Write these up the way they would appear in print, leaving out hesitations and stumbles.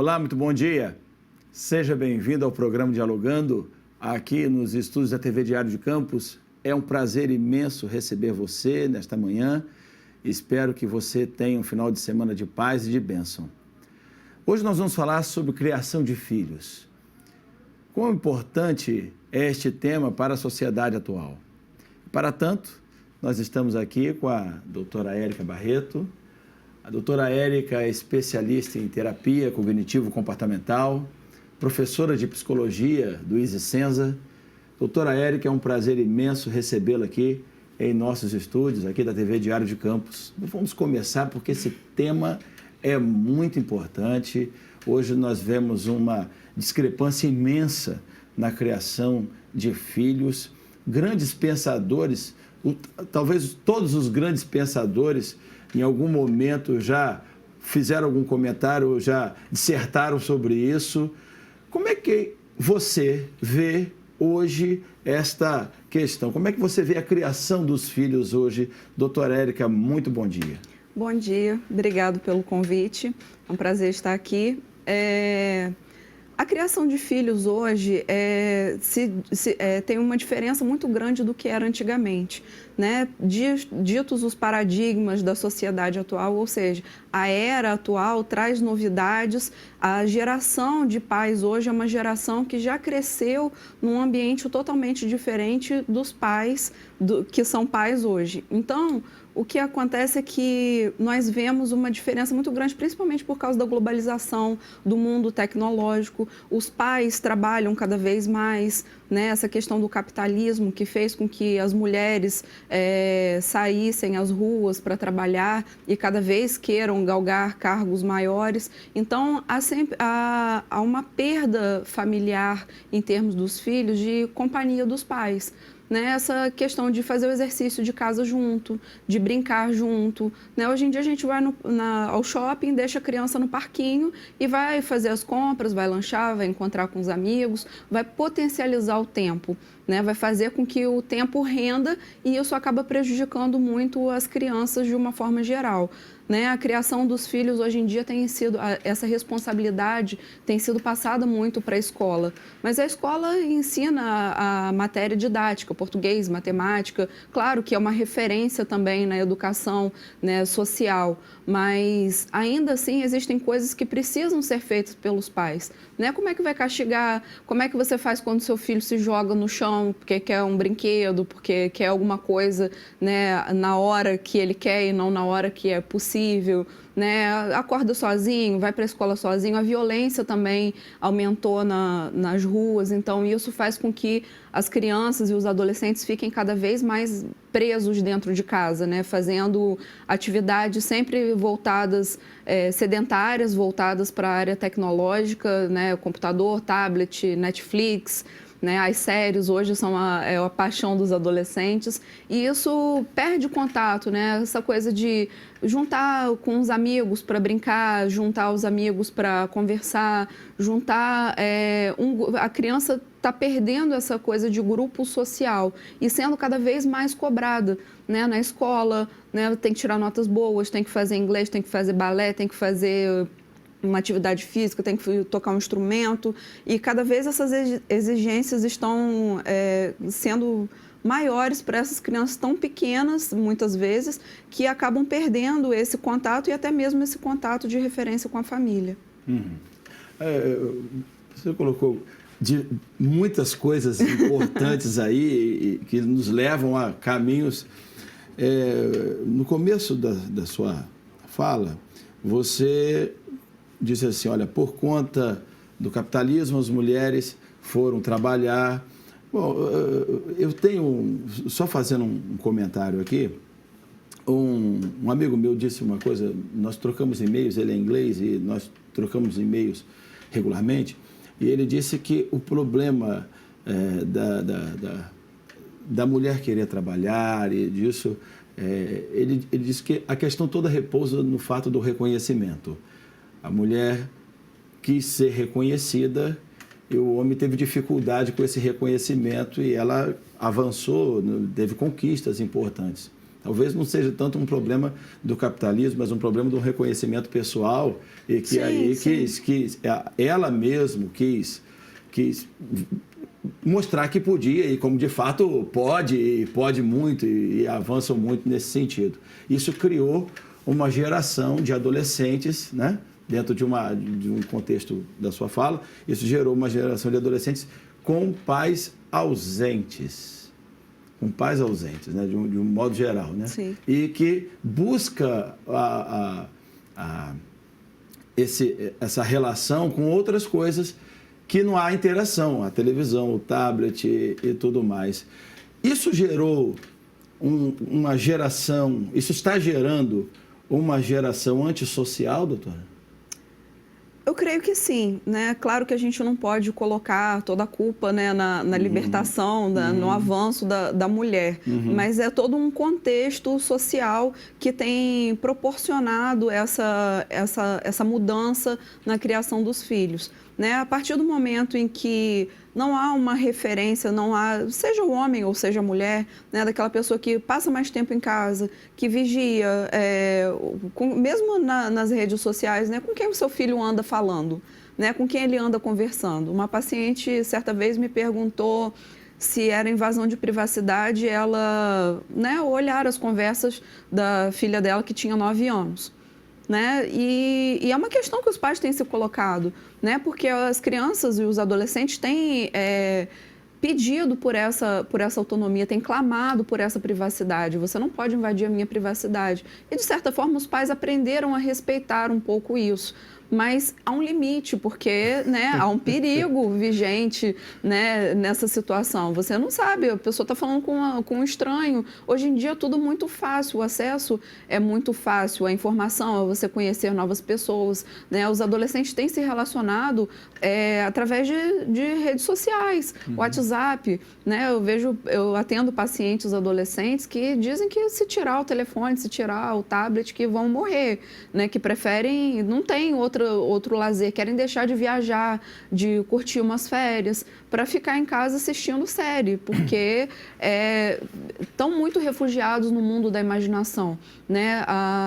Olá, muito bom dia. Seja bem-vindo ao programa Dialogando, aqui nos estúdios da TV Diário de Campos. É um prazer imenso receber você nesta manhã. Espero que você tenha um final de semana de paz e de bênção. Hoje nós vamos falar sobre criação de filhos. Quão importante é este tema para a sociedade atual? Para tanto, nós estamos aqui com a doutora Érica Barreto. A doutora Érica é especialista em terapia cognitivo-comportamental, professora de psicologia do ISECenza. Doutora Érica, é um prazer imenso recebê-la aqui em nossos estúdios, aqui da TV Diário de Campos. Vamos começar porque esse tema é muito importante. Hoje nós vemos uma discrepância imensa na criação de filhos. Grandes pensadores, talvez todos os grandes pensadores, em algum momento já fizeram algum comentário, já dissertaram sobre isso. Como é que você vê hoje esta questão? Como é que você vê a criação dos filhos hoje? Doutora Érica, muito bom dia. Bom dia, obrigado pelo convite. É um prazer estar aqui. A criação de filhos hoje tem uma diferença muito grande do que era antigamente, né? Ditos os paradigmas da sociedade atual, ou seja, a era atual traz novidades. A geração de pais hoje é uma geração que já cresceu num ambiente totalmente diferente dos pais que são pais hoje. Então, o que acontece é que nós vemos uma diferença muito grande, principalmente por causa da globalização do mundo tecnológico. Os pais trabalham cada vez mais, né? Essa questão do capitalismo que fez com que as mulheres saíssem às ruas para trabalhar e cada vez queiram galgar cargos maiores. Então, há uma perda familiar em termos dos filhos, de companhia dos pais. Né, essa questão de fazer o exercício de casa junto, de brincar junto. Né? Hoje em dia a gente vai ao shopping, deixa a criança no parquinho e vai fazer as compras, vai lanchar, vai encontrar com os amigos, vai potencializar o tempo, né? Vai fazer com que o tempo renda e isso acaba prejudicando muito as crianças de uma forma geral. Né? A criação dos filhos hoje em dia essa responsabilidade tem sido passada muito para a escola, mas a escola ensina a matéria didática, português, matemática, claro que é uma referência também na educação, né, social, mas ainda assim existem coisas que precisam ser feitas pelos pais. Né? Como é que vai castigar? Como é que você faz quando seu filho se joga no chão porque quer um brinquedo, porque quer alguma coisa, né, na hora que ele quer e não na hora que é possível? Né? Acorda sozinho, vai para a escola sozinho. A violência também aumentou nas ruas, então isso faz com que as crianças e os adolescentes fiquem cada vez mais presos dentro de casa, né? Fazendo atividades sempre voltadas, sedentárias, voltadas para a área tecnológica, né? Computador, tablet, Netflix. Né, as séries hoje são a paixão dos adolescentes e isso perde o contato, né? Essa coisa de juntar com os amigos para brincar, juntar os amigos para conversar, a criança está perdendo essa coisa de grupo social e sendo cada vez mais cobrada, né? Na escola, né? Tem que tirar notas boas, tem que fazer inglês, tem que fazer balé, tem que fazer uma atividade física, tem que tocar um instrumento e cada vez essas exigências estão sendo maiores para essas crianças tão pequenas, muitas vezes, que acabam perdendo esse contato e até mesmo esse contato de referência com a família. Você colocou muitas coisas importantes aí que nos levam a caminhos. No começo da sua fala, você disse assim, olha, por conta do capitalismo, as mulheres foram trabalhar. Bom, eu tenho, só fazendo um comentário aqui, um amigo meu disse uma coisa, nós trocamos e-mails, ele é inglês e nós trocamos e-mails regularmente, e ele disse que o problema da mulher querer trabalhar e disso, ele disse que a questão toda repousa no fato do reconhecimento. A mulher quis ser reconhecida e o homem teve dificuldade com esse reconhecimento e ela avançou, teve conquistas importantes. Talvez não seja tanto um problema do capitalismo, mas um problema do reconhecimento pessoal e que ela mesmo quis mostrar que podia e como de fato pode muito e avançam muito nesse sentido. Isso criou uma geração de adolescentes, né? Dentro de um contexto da sua fala, isso gerou uma geração de adolescentes com pais ausentes. Com pais ausentes, né? De um modo geral, né? Sim. E que busca essa relação com outras coisas que não há interação, a televisão, o tablet e tudo mais. Isso gerou uma geração, isso está gerando uma geração antissocial, doutora? Eu creio que sim, né? Claro que a gente não pode colocar toda a culpa, né, na libertação, no avanço da mulher, mas é todo um contexto social que tem proporcionado essa mudança na criação dos filhos, né? A partir do momento em que não há uma referência, seja o homem ou seja a mulher, né, daquela pessoa que passa mais tempo em casa, que vigia, mesmo nas redes sociais, né, com quem o seu filho anda falando, né, com quem ele anda conversando. Uma paciente, certa vez, me perguntou se era invasão de privacidade ela, né, olhar as conversas da filha dela que tinha 9 anos. Né? E é uma questão que os pais têm se colocado, né? Porque as crianças e os adolescentes têm pedido por essa autonomia, têm clamado por essa privacidade. Você não pode invadir a minha privacidade. E, de certa forma, os pais aprenderam a respeitar um pouco isso. Mas há um limite, porque, né, há um perigo vigente, né, nessa situação. Você não sabe, a pessoa está falando com um estranho. Hoje em dia é tudo muito fácil, o acesso é muito fácil, a informação, é você conhecer novas pessoas, né? Os adolescentes têm se relacionado através de redes sociais, WhatsApp, né? Eu atendo pacientes adolescentes que dizem que se tirar o telefone, se tirar o tablet, que vão morrer, né? Que preferem, não tem outro lazer, querem deixar de viajar, de curtir umas férias, para ficar em casa assistindo série, porque estão muito refugiados no mundo da imaginação, né?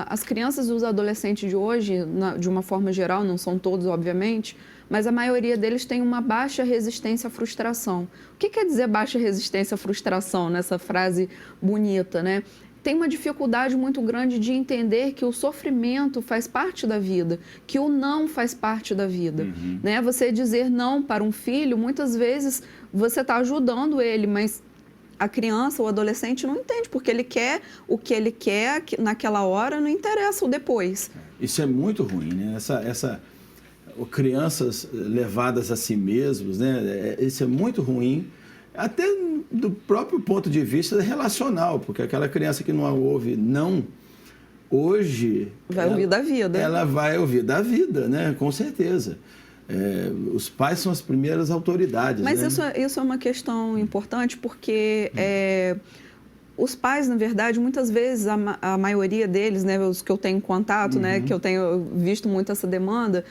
As crianças e os adolescentes de hoje, de uma forma geral, não são todos, obviamente, mas a maioria deles tem uma baixa resistência à frustração. O que quer dizer baixa resistência à frustração, nessa frase bonita, né? Tem uma dificuldade muito grande de entender que o sofrimento faz parte da vida, que o não faz parte da vida. Né? Você dizer não para um filho, muitas vezes você está ajudando ele, mas a criança, o adolescente não entende, porque ele quer o que ele quer naquela hora, não interessa o depois. Isso é muito ruim, né? Crianças levadas a si mesmos, né? Isso é muito ruim. Até do próprio ponto de vista relacional, porque aquela criança que não ouve não, hoje... Vai ouvir da vida. Ela vai ouvir da vida, né? Com certeza. Os pais são as primeiras autoridades. Mas né? isso é uma questão importante, porque os pais, na verdade, muitas vezes, a maioria deles, né, os que eu tenho contato, né, que eu tenho visto muito essa demanda,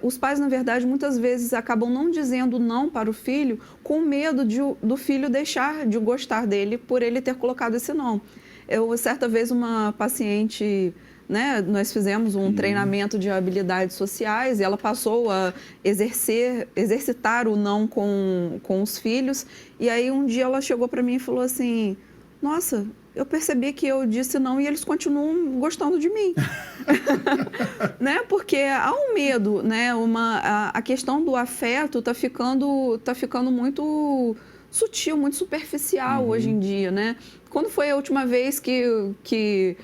os pais, na verdade, muitas vezes acabam não dizendo não para o filho com medo do filho deixar de gostar dele por ele ter colocado esse não. Certa vez, uma paciente... Né, nós fizemos um treinamento de habilidades sociais e ela passou a exercitar o não com os filhos. E aí, um dia, ela chegou para mim e falou assim... Nossa, eu percebi que eu disse não e eles continuam gostando de mim. Né? Porque há um medo, né? A questão do afeto está ficando muito sutil, muito superficial hoje em dia, né? Quando foi a última vez que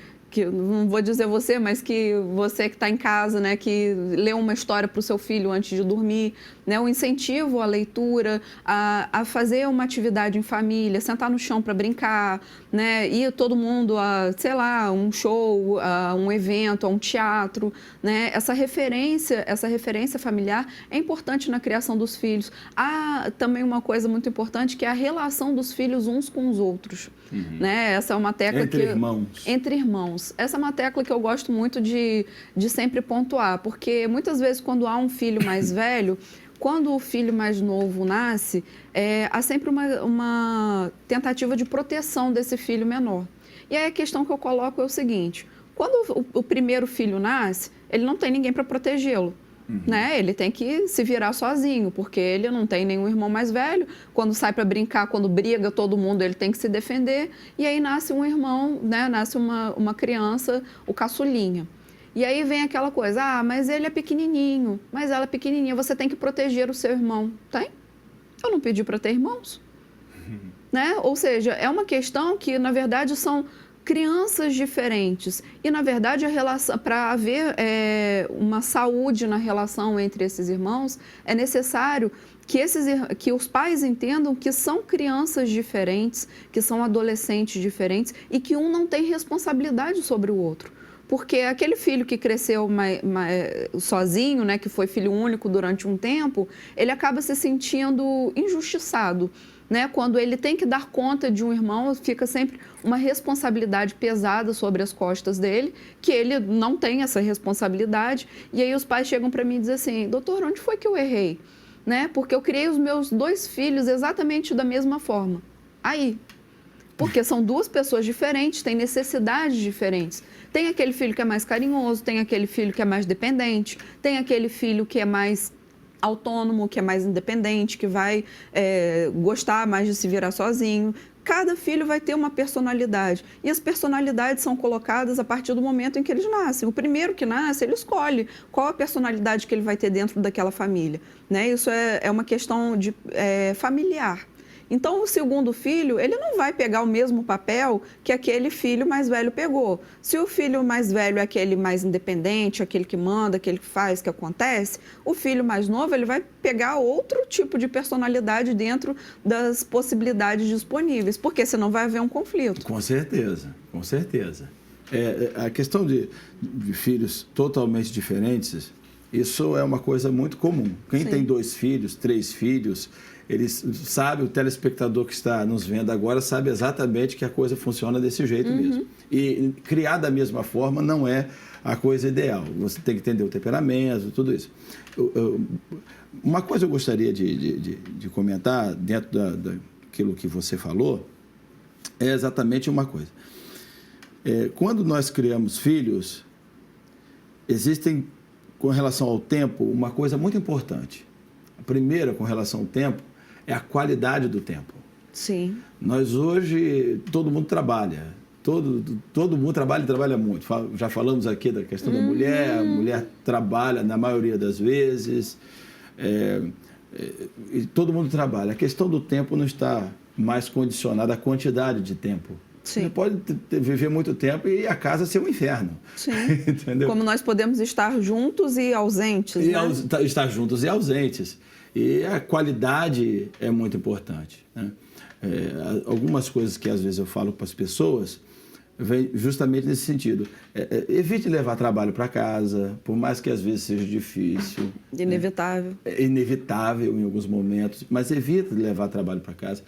não vou dizer você, mas que você que está em casa, né, que lê uma história para o seu filho antes de dormir, né, o incentivo à leitura, a fazer uma atividade em família, sentar no chão para brincar, né, ir todo mundo a, sei lá, um show, a um evento, a um teatro, né, essa referência familiar é importante na criação dos filhos. Há também uma coisa muito importante que é a relação dos filhos uns com os outros, né, essa é uma tecla entre irmãos. Essa é uma tecla que eu gosto muito de sempre pontuar, porque muitas vezes quando há um filho mais velho, quando o filho mais novo nasce, há sempre uma tentativa de proteção desse filho menor. E aí a questão que eu coloco é o seguinte, quando o primeiro filho nasce, ele não tem ninguém para protegê-lo. Né? Ele tem que se virar sozinho, porque ele não tem nenhum irmão mais velho. Quando sai para brincar, quando briga todo mundo, ele tem que se defender. E aí nasce um irmão, né? Nasce uma criança, o caçulinha. E aí vem aquela coisa, mas ele é pequenininho, mas ela é pequenininha, você tem que proteger o seu irmão. Tem? Eu não pedi para ter irmãos. Né? Ou seja, é uma questão que, na verdade, são crianças diferentes. E, na verdade, para haver uma saúde na relação entre esses irmãos, é necessário que os pais entendam que são crianças diferentes, que são adolescentes diferentes e que um não tem responsabilidade sobre o outro. Porque aquele filho que cresceu sozinho, né, que foi filho único durante um tempo, ele acaba se sentindo injustiçado. Né? Quando ele tem que dar conta de um irmão, fica sempre uma responsabilidade pesada sobre as costas dele, que ele não tem essa responsabilidade. E aí os pais chegam para mim e dizem assim, doutor, onde foi que eu errei? Né? Porque eu criei os meus 2 filhos exatamente da mesma forma. Aí, porque são 2 pessoas diferentes, têm necessidades diferentes. Tem aquele filho que é mais carinhoso, tem aquele filho que é mais dependente, tem aquele filho que é mais autônomo, que é mais independente, que vai gostar mais de se virar sozinho. Cada filho vai ter uma personalidade. E as personalidades são colocadas a partir do momento em que eles nascem. O primeiro que nasce, ele escolhe qual a personalidade que ele vai ter dentro daquela família. Né? Isso é uma questão familiar. Então, o segundo filho, ele não vai pegar o mesmo papel que aquele filho mais velho pegou. Se o filho mais velho é aquele mais independente, aquele que manda, aquele que faz, que acontece, o filho mais novo, ele vai pegar outro tipo de personalidade dentro das possibilidades disponíveis, porque senão vai haver um conflito. Com certeza, com certeza. A questão de filhos totalmente diferentes, isso é uma coisa muito comum. Quem tem 2 filhos, 3 filhos... Eles sabem, o telespectador que está nos vendo agora sabe exatamente que a coisa funciona desse jeito mesmo. E criar da mesma forma não é a coisa ideal. Você tem que entender o temperamento, tudo isso. Uma coisa eu gostaria de comentar dentro daquilo que você falou é exatamente uma coisa. Quando nós criamos filhos, existem, com relação ao tempo, uma coisa muito importante. A primeira, com relação ao tempo, é a qualidade do tempo. Sim. Nós hoje, todo mundo trabalha. Todo mundo trabalha e trabalha muito. Já falamos aqui da questão da mulher. A mulher trabalha na maioria das vezes. E todo mundo trabalha. A questão do tempo não está mais condicionada à quantidade de tempo. Sim. Você pode viver muito tempo e a casa ser um inferno. Sim. Entendeu? Como nós podemos estar juntos e ausentes. Né? Estar juntos e ausentes. E a qualidade é muito importante. Né? Algumas coisas que às vezes eu falo para as pessoas vem justamente nesse sentido. Evite levar trabalho para casa, por mais que às vezes seja difícil. Inevitável. Né? É inevitável em alguns momentos, mas evite levar trabalho para casa.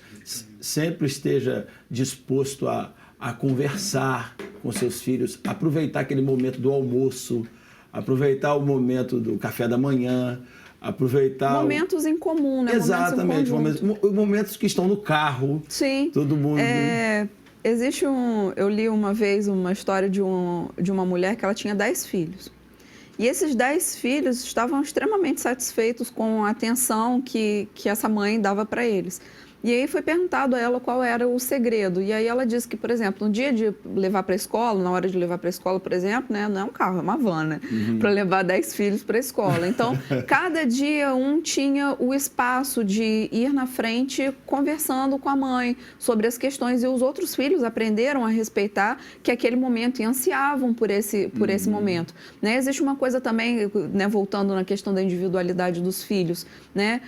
Sempre esteja disposto a conversar com seus filhos, aproveitar aquele momento do almoço, aproveitar o momento do café da manhã, aproveitar... Momentos em comum, né? Exatamente, momentos que estão no carro. Sim. Todo mundo... Existe eu li uma vez uma história de uma mulher que ela tinha 10 filhos. E esses 10 filhos estavam extremamente satisfeitos com a atenção que essa mãe dava para eles. E aí foi perguntado a ela qual era o segredo. E aí ela disse que, por exemplo, no dia de levar para a escola, na hora de levar para a escola, por exemplo, né, não é um carro, é uma van, né? Para levar 10 filhos para a escola. Então, cada dia um tinha o espaço de ir na frente conversando com a mãe sobre as questões. E os outros filhos aprenderam a respeitar que aquele momento e ansiavam por esse momento. Né? Existe uma coisa também, né, voltando na questão da individualidade dos filhos, né?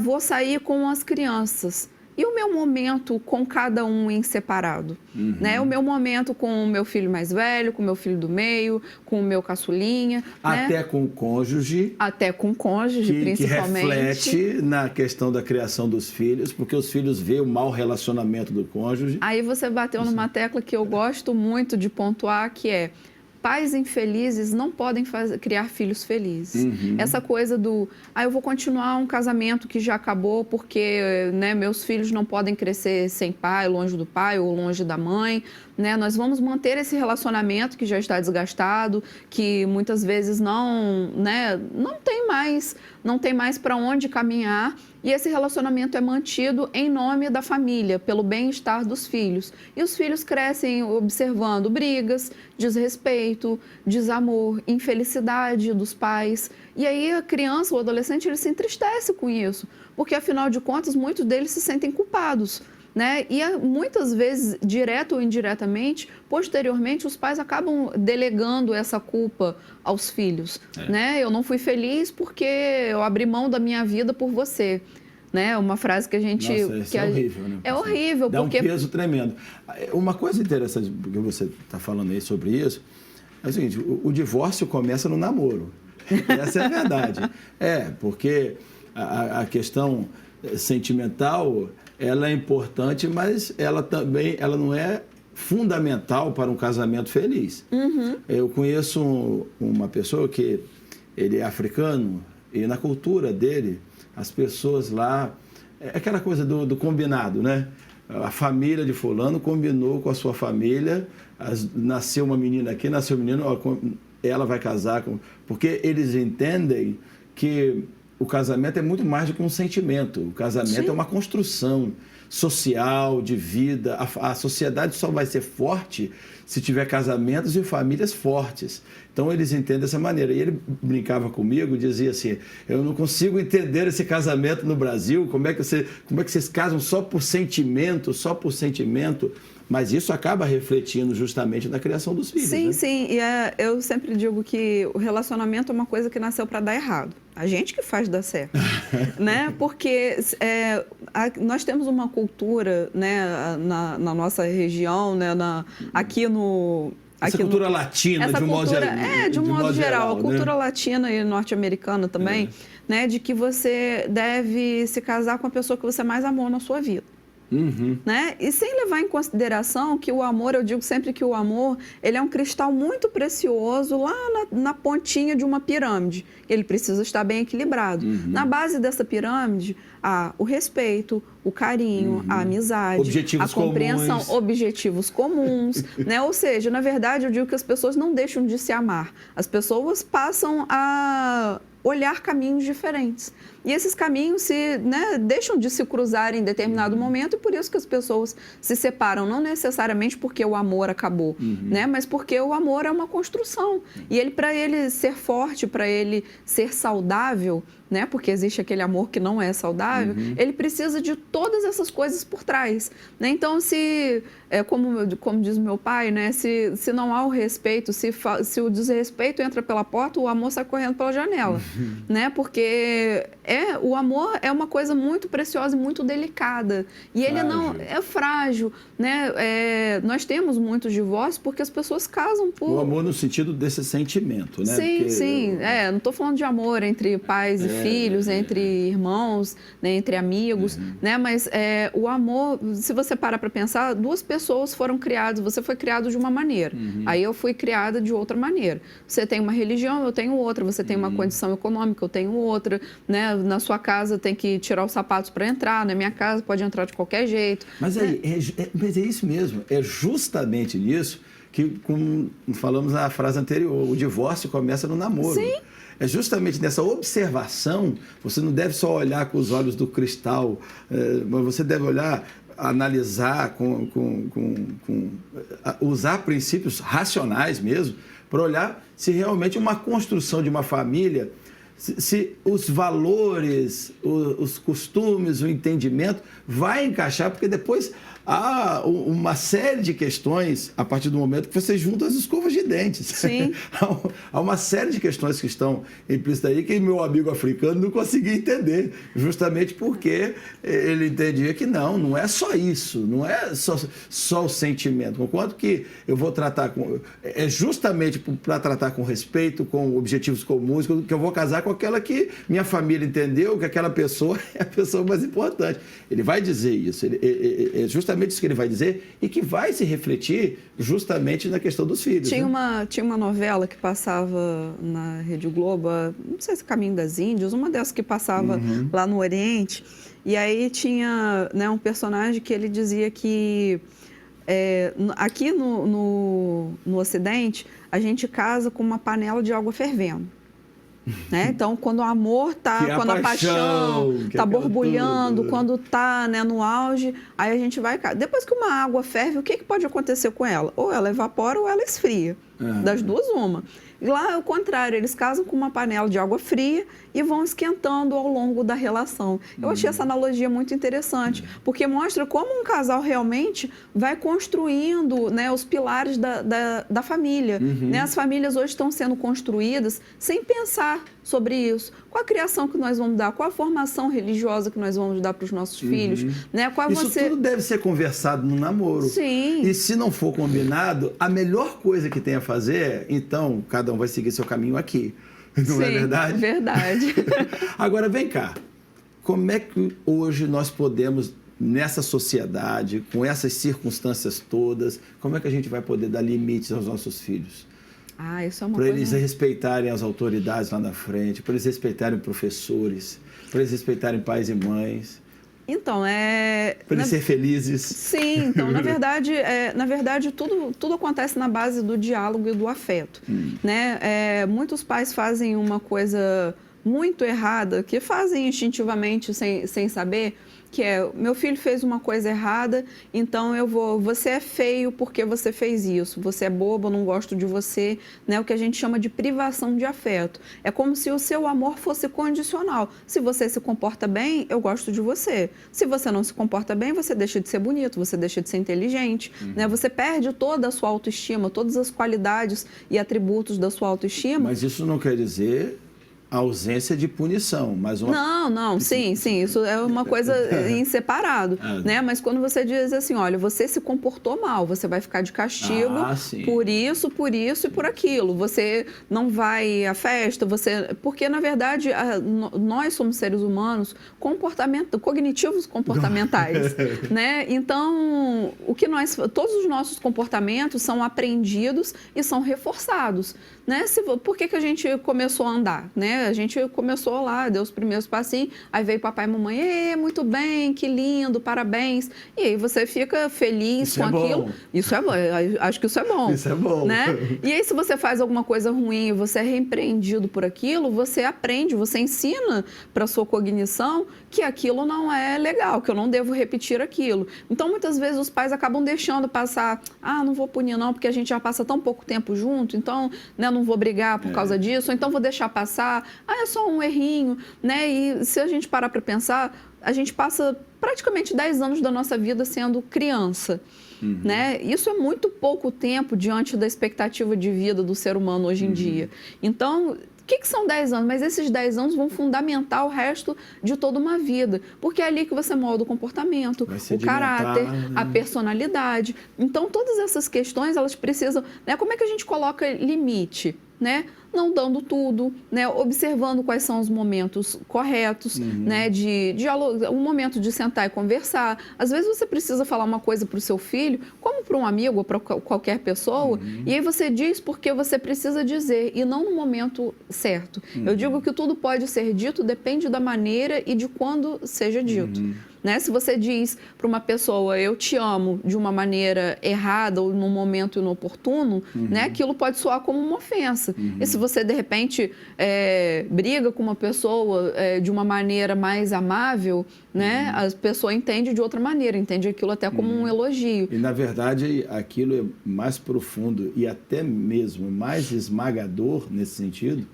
Vou sair com as crianças. E o meu momento com cada um em separado? Né? O meu momento com o meu filho mais velho, com o meu filho do meio, com o meu caçulinha. Até né? com o cônjuge. Até com o cônjuge, principalmente. Que reflete na questão da criação dos filhos, porque os filhos veem o mau relacionamento do cônjuge. Aí você bateu numa tecla que eu gosto muito de pontuar, que é pais infelizes não podem criar filhos felizes. Essa coisa do, eu vou continuar um casamento que já acabou porque, né, meus filhos não podem crescer sem pai, longe do pai ou longe da mãe, né? Nós vamos manter esse relacionamento que já está desgastado, que muitas vezes não tem mais para onde caminhar, e esse relacionamento é mantido em nome da família, pelo bem-estar dos filhos. E os filhos crescem observando brigas, desrespeito, desamor, infelicidade dos pais. E aí a criança, o adolescente, ele se entristece com isso, porque afinal de contas muitos deles se sentem culpados, né? E muitas vezes, direto ou indiretamente, posteriormente, os pais acabam delegando essa culpa aos filhos, né? Eu não fui feliz porque eu abri mão da minha vida por você, né? Uma frase que a gente... Nossa, isso é horrível, né? É horrível, dá porque... um peso tremendo. Uma coisa interessante, porque você está falando aí sobre isso, é o seguinte, o divórcio começa no namoro. Essa é a verdade. Porque a questão sentimental, ela é importante, mas ela não é fundamental para um casamento feliz. Eu conheço uma pessoa que ele é africano e na cultura dele, as pessoas lá, é aquela coisa do combinado, né? A família de fulano combinou com a sua família, nasceu uma menina aqui, nasceu um menino, ela vai casar porque eles entendem que o casamento é muito mais do que um sentimento. O casamento é uma construção social, de vida. A sociedade só vai ser forte se tiver casamentos e famílias fortes. Então, eles entendem dessa maneira. E ele brincava comigo, dizia assim, eu não consigo entender esse casamento no Brasil, como é que vocês casam só por sentimento, mas isso acaba refletindo justamente na criação dos filhos. Sim, né? sim. E eu sempre digo que o relacionamento é uma coisa que nasceu para dar errado. A gente que faz dar certo, né? Porque nós temos uma cultura, né, na nossa região, né, aqui no... Essa cultura latina, de um modo geral. De um modo geral. A cultura latina e norte-americana também, né, de que você deve se casar com a pessoa que você mais amou na sua vida. Né? E sem levar em consideração que o amor, eu digo sempre que o amor, ele é um cristal muito precioso lá na pontinha de uma pirâmide. Ele precisa estar bem equilibrado. Na base dessa pirâmide, há o respeito, o carinho, a amizade, objetivos a compreensão, comuns. Objetivos comuns, né? Ou seja, na verdade, eu digo que as pessoas não deixam de se amar. As pessoas passam a olhar caminhos diferentes. E esses caminhos deixam de se cruzar em determinado momento, e por isso que as pessoas se separam, não necessariamente porque o amor acabou, né? Mas porque o amor é uma construção. E para ele ser forte, para ele ser saudável, né? Porque existe aquele amor que não é saudável, ele precisa de todas essas coisas por trás, né? Então, como diz meu pai, né? Se não há o respeito, se o desrespeito entra pela porta, o amor sai correndo pela janela, né? Porque o amor é uma coisa muito preciosa e muito delicada. E ele não é frágil, né? Nós temos muitos divórcios porque as pessoas casam por... O amor no sentido desse sentimento, né? Sim, sim. Não estou falando de amor entre pais e filhos, entre irmãos, né? Entre amigos, né? Mas o amor, se você parar para pensar, duas pessoas foram criadas, você foi criado de uma maneira, aí eu fui criada de outra maneira. Você tem uma religião, eu tenho outra, você tem uma condição econômica, eu tenho outra, né? Na sua casa tem que tirar os sapatos para entrar, na minha casa pode entrar de qualquer jeito. Mas, mas é isso mesmo, é justamente nisso que, como falamos na frase anterior, o divórcio começa no namoro. Sim. É justamente nessa observação, você não deve só olhar com os olhos do cristal, mas você deve olhar, analisar, usar princípios racionais mesmo, para olhar se realmente uma construção de uma família, se os valores, os costumes, o entendimento vai encaixar, porque depois há uma série de questões a partir do momento que você junta as escovas de dentes. Sim. Há uma série de questões que estão implícitas aí que meu amigo africano não conseguia entender, justamente porque ele entendia que não é só isso, não é só o sentimento. Conquanto que eu vou tratar é justamente para tratar com respeito, com objetivos comuns, que eu vou casar com aquela que minha família entendeu que aquela pessoa é a pessoa mais importante. Ele vai dizer isso, justamente justamente isso que ele vai dizer e que vai se refletir justamente na questão dos filhos. Tinha né? uma novela que passava na Rede Globo, não sei se Caminho das Índias, uma dessas que passava lá no Oriente, e aí tinha, né, um personagem que ele dizia que aqui no Ocidente a gente casa com uma panela de água fervendo. Né? Então, quando o amor quando a paixão está borbulhando, quando está, né, no auge, aí a gente vai... Depois que uma água ferve, o que pode acontecer com ela? Ou ela evapora ou ela esfria. Das duas, uma. E lá é o contrário, eles casam com uma panela de água fria e vão esquentando ao longo da relação. Eu achei essa analogia muito interessante, porque mostra como um casal realmente vai construindo, né, os pilares da família. Né? As famílias hoje estão sendo construídas sem pensar sobre isso. Qual a criação que nós vamos dar? Qual a formação religiosa que nós vamos dar para os nossos filhos? Né? Isso tudo deve ser conversado no namoro. Sim. E se não for combinado, a melhor coisa que tem a fazer, então, cada um vai seguir seu caminho aqui. Não Sim, é verdade? Verdade. Agora, vem cá. Como é que hoje nós podemos, nessa sociedade, com essas circunstâncias todas, como é que a gente vai poder dar limites aos nossos filhos? Isso é uma para coisa... eles respeitarem as autoridades lá na frente, para eles respeitarem professores, para eles respeitarem pais e mães. Então, para eles serem felizes. Sim, então, na verdade tudo acontece na base do diálogo e do afeto. Né? Muitos pais fazem uma coisa muito errada, que fazem instintivamente sem saber, que é, meu filho fez uma coisa errada, então você é feio porque você fez isso, você é bobo, eu não gosto de você, né? O que a gente chama de privação de afeto. É como se o seu amor fosse condicional. Se você se comporta bem, eu gosto de você. Se você não se comporta bem, você deixa de ser bonito, você deixa de ser inteligente, né? Você perde toda a sua autoestima, todas as qualidades e atributos da sua autoestima. Mas isso não quer dizer a ausência de punição, mas Não, sim, isso é uma coisa em separado, né? Mas quando você diz assim, olha, você se comportou mal, você vai ficar de castigo por isso e por aquilo. Você não vai à festa, porque na verdade nós somos seres humanos cognitivos comportamentais, né? Então, todos os nossos comportamentos são aprendidos e são reforçados, né? Por que a gente começou a andar, né? A gente começou lá, deu os primeiros passinhos, aí veio papai e mamãe, muito bem, que lindo, parabéns. E aí você fica feliz com aquilo. Bom. Isso é bom, acho que isso é bom. Isso é bom. Né? E aí se você faz alguma coisa ruim, você é repreendido por aquilo, você aprende, você ensina para sua cognição que aquilo não é legal, que eu não devo repetir aquilo. Então, muitas vezes os pais acabam deixando passar, não vou punir não, porque a gente já passa tão pouco tempo junto, então, né, não vou brigar por causa disso, ou então vou deixar passar, é só um errinho, né? E se a gente parar para pensar, a gente passa praticamente 10 anos da nossa vida sendo criança, né? Isso é muito pouco tempo diante da expectativa de vida do ser humano hoje em dia. Então, o que são 10 anos? Mas esses 10 anos vão fundamentar o resto de toda uma vida, porque é ali que você molda o comportamento, o caráter, a personalidade. Então, todas essas questões, elas precisam... Né? Como é que a gente coloca limite? Né? Não dando tudo, né? Observando quais são os momentos corretos, né? De diálogo, um momento de sentar e conversar. Às vezes você precisa falar uma coisa para o seu filho, como para um amigo ou para qualquer pessoa, e aí você diz porque você precisa dizer, e não no momento certo. Eu digo que tudo pode ser dito, depende da maneira e de quando seja dito. Né? Se você diz para uma pessoa, eu te amo, de uma maneira errada ou num momento inoportuno, né? Aquilo pode soar como uma ofensa. E se você, de repente, briga com uma pessoa de uma maneira mais amável, né? A pessoa entende de outra maneira, entende aquilo até como um elogio. E, na verdade, aquilo é mais profundo e até mesmo mais esmagador nesse sentido,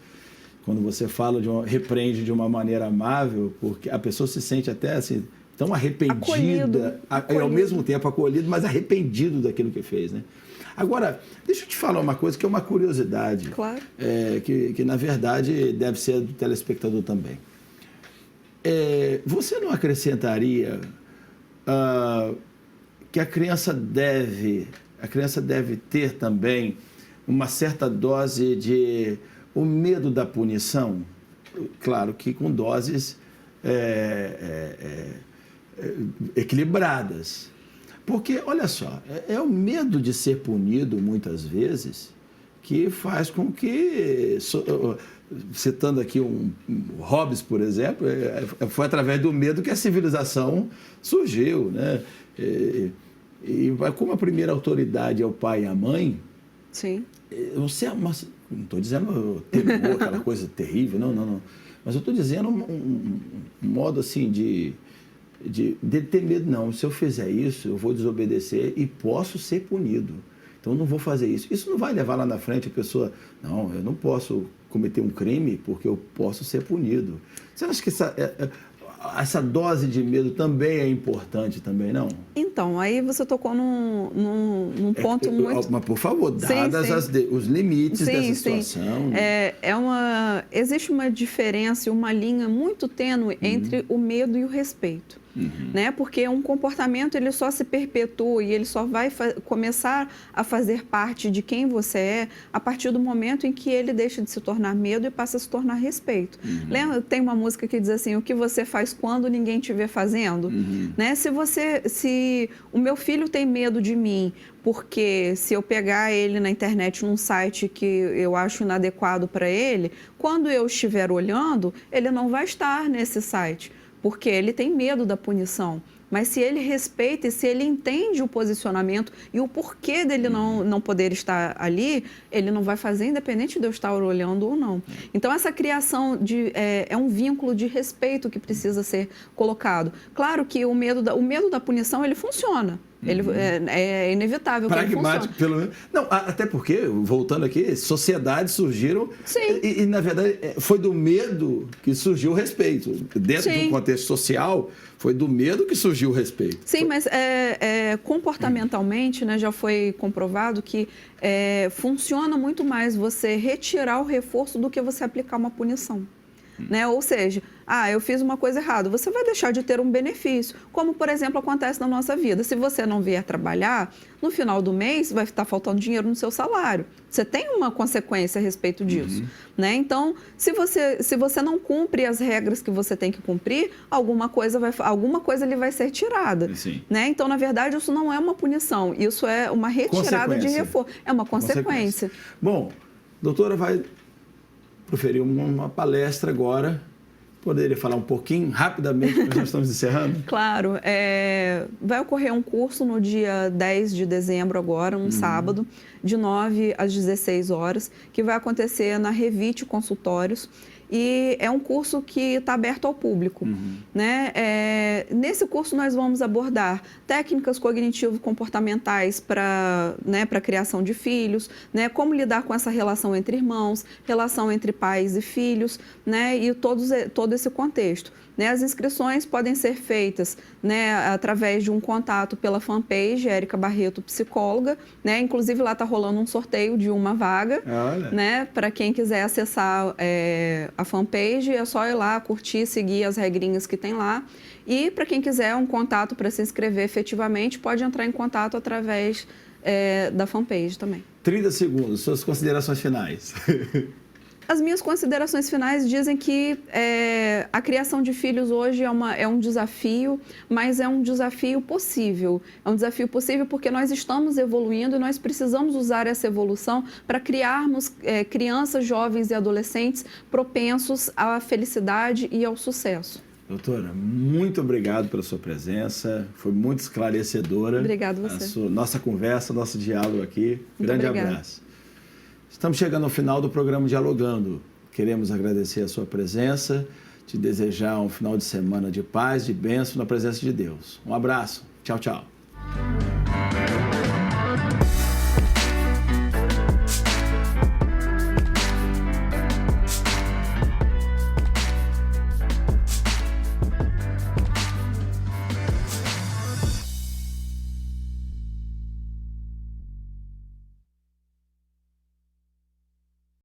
quando você fala repreende de uma maneira amável, porque a pessoa se sente até assim... tão arrependida, ao mesmo tempo acolhido, mas arrependido daquilo que fez, né? Agora, deixa eu te falar uma coisa que é uma curiosidade, claro. Que na verdade deve ser do telespectador também. Você não acrescentaria que a criança deve ter também uma certa dose de o medo da punição? Claro que com doses equilibradas. Porque, olha só, é o medo de ser punido, muitas vezes, que faz com que, citando aqui um Hobbes, por exemplo, foi através do medo que a civilização surgiu, né? E como a primeira autoridade é o pai e a mãe, Sim. Você é uma... Não estou dizendo temor, aquela coisa terrível, não. Mas eu estou dizendo um modo assim de ter medo. Não, se eu fizer isso, eu vou desobedecer e posso ser punido. Então, eu não vou fazer isso. Isso não vai levar lá na frente a pessoa... Não, eu não posso cometer um crime porque eu posso ser punido. Você acha que essa dose de medo também é importante, também, não? Então, aí você tocou num ponto muito... Mas, por favor, dadas os limites dessa situação... Existe uma diferença e uma linha muito tênue entre o medo e o respeito. Né? Porque um comportamento ele só se perpetua e ele só vai começar a fazer parte de quem você é a partir do momento em que ele deixa de se tornar medo e passa a se tornar respeito. Lembra? Tem uma música que diz assim, o que você faz quando ninguém te vê fazendo? Né? Se o meu filho tem medo de mim porque se eu pegar ele na internet num site que eu acho inadequado para ele, quando eu estiver olhando, ele não vai estar nesse site, porque ele tem medo da punição. Mas se ele respeita e se ele entende o posicionamento e o porquê dele não poder estar ali, ele não vai fazer independente de eu estar olhando ou não. Então, essa criação é um vínculo de respeito que precisa ser colocado. Claro que o medo da punição, ele funciona. Ele, é inevitável que ele funcione. Pragmático, pelo menos. Não, até porque, voltando aqui, sociedades surgiram e, na verdade, foi do medo que surgiu o respeito. Dentro de um contexto social, foi do medo que surgiu o respeito. Sim, mas comportamentalmente, né, já foi comprovado que funciona muito mais você retirar o reforço do que você aplicar uma punição. Né? Ou seja, eu fiz uma coisa errada, você vai deixar de ter um benefício, como, por exemplo, acontece na nossa vida. Se você não vier trabalhar, no final do mês vai estar faltando dinheiro no seu salário. Você tem uma consequência a respeito disso. Né? Então, se você não cumpre as regras que você tem que cumprir, alguma coisa ali vai ser tirada. Né? Então, na verdade, isso não é uma punição, isso é uma retirada de reforço. É uma consequência. Bom, doutora vai proferir uma palestra agora. Poderia falar um pouquinho, rapidamente, porque nós estamos encerrando? Claro. Vai ocorrer um curso no dia 10 de dezembro agora, um sábado, de 9 às 16 horas, que vai acontecer na Revite Consultórios. E é um curso que está aberto ao público. Né? Nesse curso nós vamos abordar técnicas cognitivo-comportamentais para a criação de filhos, né? Como lidar com essa relação entre irmãos, relação entre pais e filhos, né? E todo esse contexto. Né? As inscrições podem ser feitas, né, através de um contato pela fanpage Érica Barreto Psicóloga, né? Inclusive lá está rolando um sorteio de uma vaga, né? Para quem quiser acessar a fanpage, é só ir lá, curtir, seguir as regrinhas que tem lá. E para quem quiser um contato para se inscrever efetivamente, pode entrar em contato através da fanpage também. 30 segundos, suas considerações finais. As minhas considerações finais dizem que a criação de filhos hoje é um desafio, mas é um desafio possível. É um desafio possível porque nós estamos evoluindo e nós precisamos usar essa evolução para criarmos crianças, jovens e adolescentes propensos à felicidade e ao sucesso. Doutora, muito obrigado pela sua presença, foi muito esclarecedora. Obrigado você. Nossa conversa, nosso diálogo aqui. Grande abraço. Estamos chegando ao final do programa Dialogando. Queremos agradecer a sua presença, te desejar um final de semana de paz, de bênção na presença de Deus. Um abraço. Tchau, tchau.